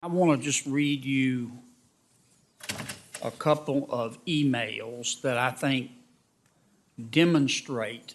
I want to just read you a couple of emails that I think demonstrate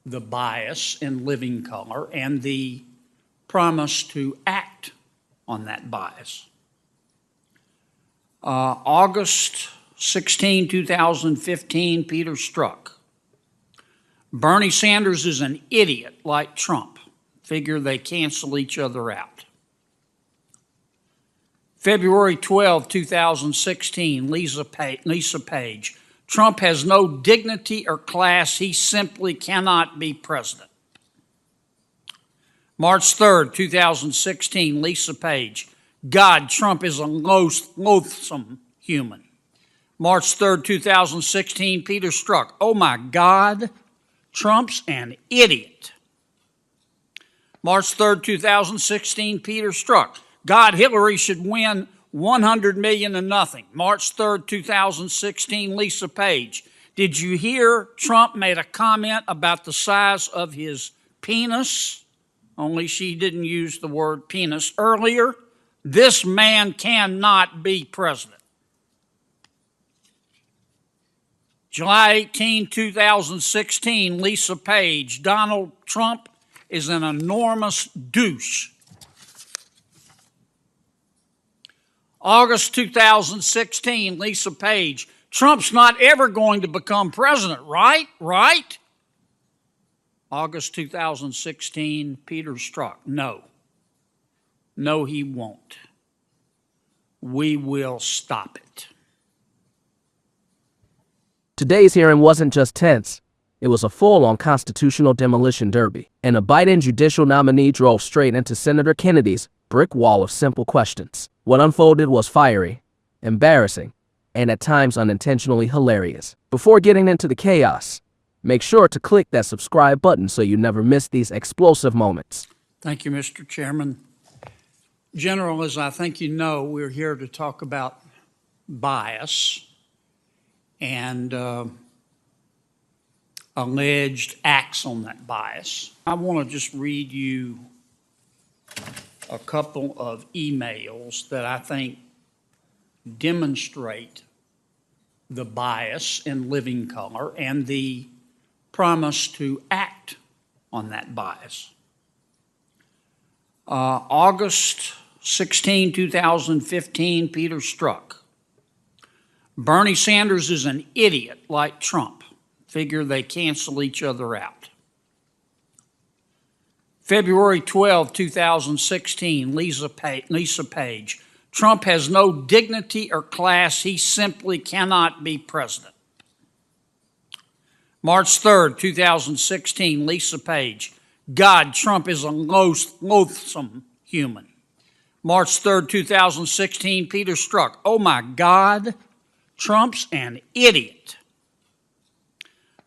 the bias in Living Color and the promise to act on that bias. August 16, 2015, Peter Strzok. Bernie Sanders is an idiot like Trump. Figure they cancel each other out. February 12, 2016, Lisa Page. Trump has no dignity or class. He simply cannot be president. March 3rd, 2016, Lisa Page. God, Trump is a loathsome human. March 3rd, 2016, Peter Strzok. Oh my God, Trump's an idiot. March 3rd, 2016, Peter Strzok. God, Hillary should win 100 million to nothing. March 3rd, 2016, Lisa Page. Did you hear Trump made a comment about the size of his penis? Only she didn't use the word penis earlier. This man cannot be president. July 18, 2016, Lisa Page. Donald Trump is an enormous douche. August 2016, Lisa Page. Trump's not ever going to become president, right? Right? August 2016, Peter Strzok. No. No, he won't. We will stop it. Today's hearing wasn't just tense. It was a full-on constitutional demolition derby, and a Biden judicial nominee drove straight into Senator Kennedy's brick wall of simple questions. What unfolded was fiery, embarrassing, and at times unintentionally hilarious. Before getting into the chaos, make sure to click that subscribe button so you never miss these explosive moments. Thank you, Mr. Chairman. General, as I think you know, we're here to talk about bias and alleged acts on that bias. I want to just read you a couple of emails that I think demonstrate the bias in Living Color and the promise to act on that bias. August 16, 2015, Peter Strzok. Bernie Sanders is an idiot like Trump. Figure they cancel each other out. February 12, 2016, Lisa Page. Trump has no dignity or class. He simply cannot be president. March 3rd, 2016, Lisa Page. God, Trump is a loathsome human. March 3rd, 2016, Peter Strzok. Oh my God, Trump's an idiot.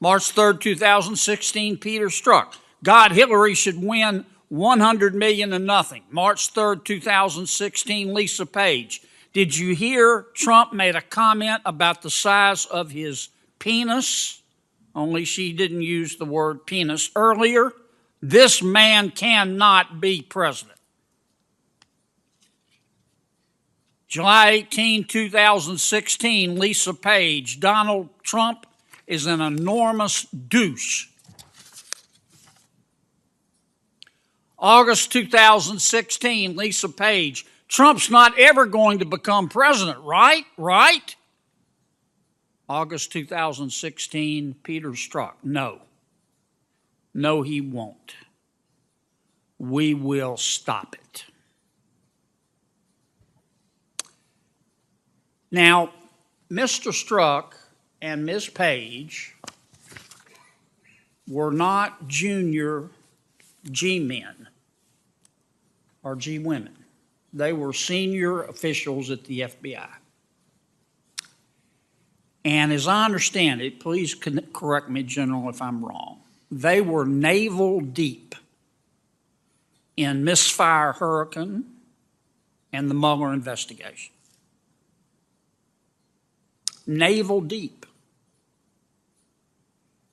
March 3rd, 2016, Peter Strzok. God, Hillary should win 100 million to nothing. March 3rd, 2016, Lisa Page. Did you hear Trump made a comment about the size of his penis? Only she didn't use the word penis earlier. This man cannot be president. July 18, 2016, Lisa Page. Donald Trump is an enormous douche. August 2016, Lisa Page. Trump's not ever going to become president, right? Right? August 2016, Peter Strzok. No. No, he won't. We will stop it. Now, Mr. Strzok and Ms. Page were not junior G-men or G-women. They were senior officials at the FBI. And as I understand it, please correct me, General, if I'm wrong, they were navel deep in Misfire Hurricane and the Mueller investigation. Navel deep.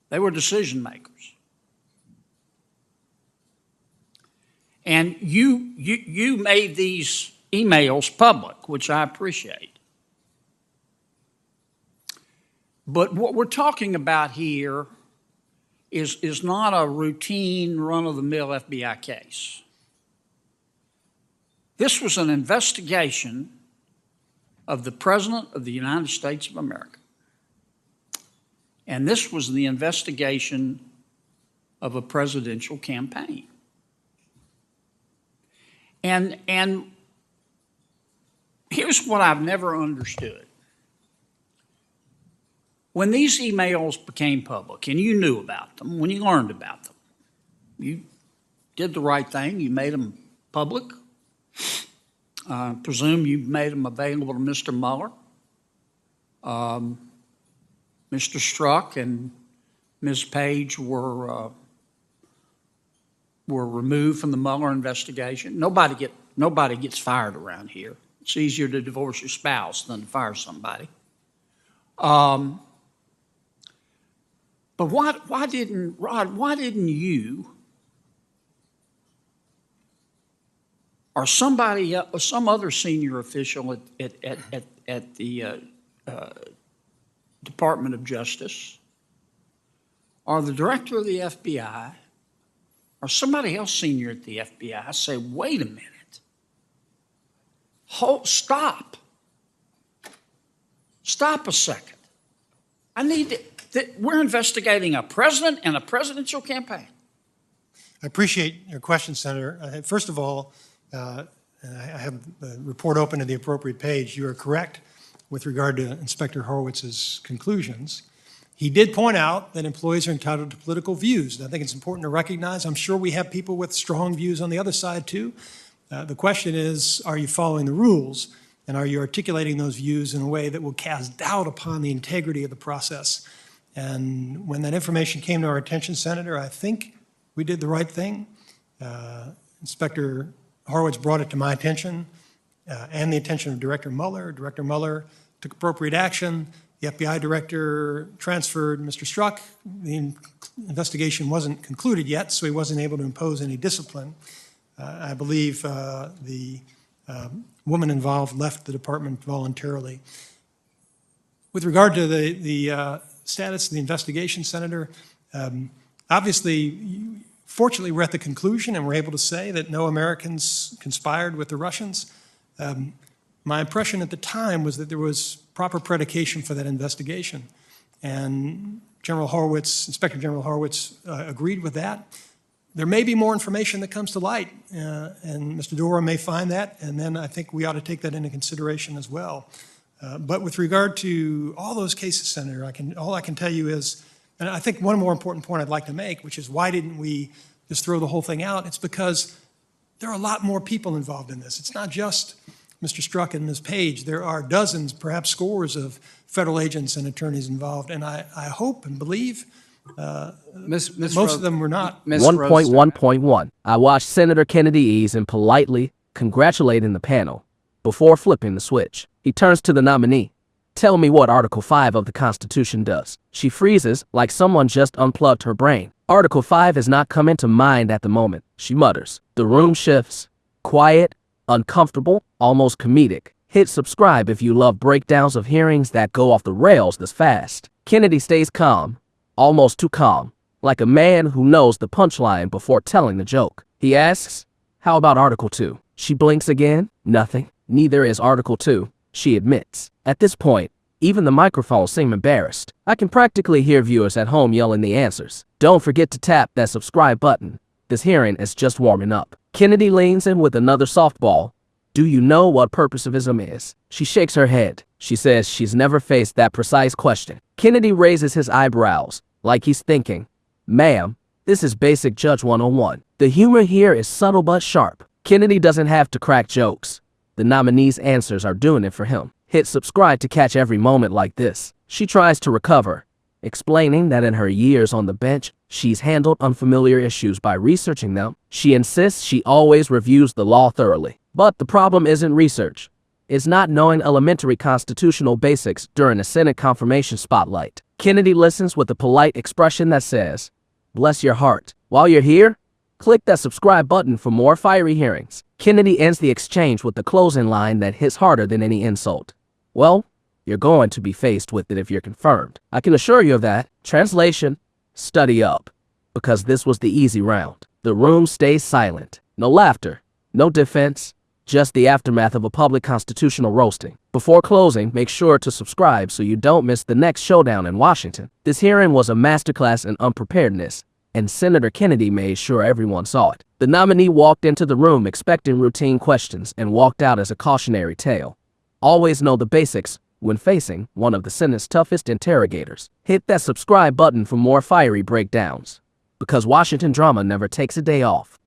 They were decision makers. And you made these emails public, which I appreciate. But what we're talking about here is not a routine run-of-the-mill FBI case. This was an investigation of the President of the United States of America. And this was the investigation of a presidential campaign. And here's what I've never understood. When these emails became public, and you knew about them, when you learned about them, you did the right thing, you made them public. I presume you made them available to Mr. Mueller. Mr. Strzok and Ms. Page were removed from the Mueller investigation. Nobody gets fired around here. It's easier to divorce your spouse than to fire somebody. But why didn't you or somebody, some other senior official at the Department of Justice, or the director of the FBI, or somebody else senior at the FBI say, wait a minute, stop a second. We're investigating a president and a presidential campaign. I appreciate your question, Senator. First of all, I have the report open to the appropriate page. You are correct with regard to Inspector Horowitz's conclusions. He did point out that employees are entitled to political views. And I think it's important to recognize, I'm sure we have people with strong views on the other side too. The question is, are you following the rules? And are you articulating those views in a way that will cast doubt upon the integrity of the process? And when that information came to our attention, Senator, I think we did the right thing. Inspector Horowitz brought it to my attention and the attention of Director Mueller. Director Mueller took appropriate action. The FBI director transferred Mr. Strzok. The investigation wasn't concluded yet, so he wasn't able to impose any discipline. I believe the woman involved left the department voluntarily. With regard to the status of the investigation, Senator, obviously, fortunately, we're at the conclusion and we're able to say that no Americans conspired with the Russians. My impression at the time was that there was proper predication for that investigation. And Inspector General Horowitz agreed with that. There may be more information that comes to light, and Mr. Dora may find that, and then I think we ought to take that into consideration as well. But with regard to all those cases, Senator, all I can tell you is, and I think one more important point I'd like to make, which is why didn't we just throw the whole thing out? It's because there are a lot more people involved in this. It's not just Mr. Strzok and Ms. Page. There are dozens, perhaps scores of federal agents and attorneys involved, and I hope and believe most of them were not. 1.1.1. I watched Senator Kennedy ease and politely congratulating the panel before flipping the switch. He turns to the nominee. Tell me what Article 5 of the Constitution does. She freezes like someone just unplugged her brain. Article 5 has not come into mind at the moment, she mutters. The room shifts. Quiet, uncomfortable, almost comedic. Hit subscribe if you love breakdowns of hearings that go off the rails this fast. Kennedy stays calm, almost too calm, like a man who knows the punchline before telling the joke. He asks, how about Article 2? She blinks again. Nothing. Neither is Article 2, she admits. At this point, even the microphones seem embarrassed. I can practically hear viewers at home yelling the answers. Don't forget to tap that subscribe button. This hearing is just warming up. Kennedy leans in with another softball. Do you know what purposivism is? She shakes her head. She says she's never faced that precise question. Kennedy raises his eyebrows, like he's thinking, ma'am, this is basic Judge 101. The humor here is subtle but sharp. Kennedy doesn't have to crack jokes. The nominee's answers are doing it for him. Hit subscribe to catch every moment like this. She tries to recover, explaining that in her years on the bench, she's handled unfamiliar issues by researching them. She insists she always reviews the law thoroughly. But the problem isn't research. It's not knowing elementary constitutional basics during a Senate confirmation spotlight. Kennedy listens with a polite expression that says, bless your heart. While you're here, click that subscribe button for more fiery hearings. Kennedy ends the exchange with the closing line that hits harder than any insult. Well, you're going to be faced with it if you're confirmed. I can assure you of that. Translation, study up. Because this was the easy round. The room stays silent. No laughter, no defense, just the aftermath of a public constitutional roasting. Before closing, make sure to subscribe so you don't miss the next showdown in Washington. This hearing was a masterclass in unpreparedness, and Senator Kennedy made sure everyone saw it. The nominee walked into the room expecting routine questions and walked out as a cautionary tale. Always know the basics when facing one of the Senate's toughest interrogators. Hit that subscribe button for more fiery breakdowns, because Washington drama never takes a day off.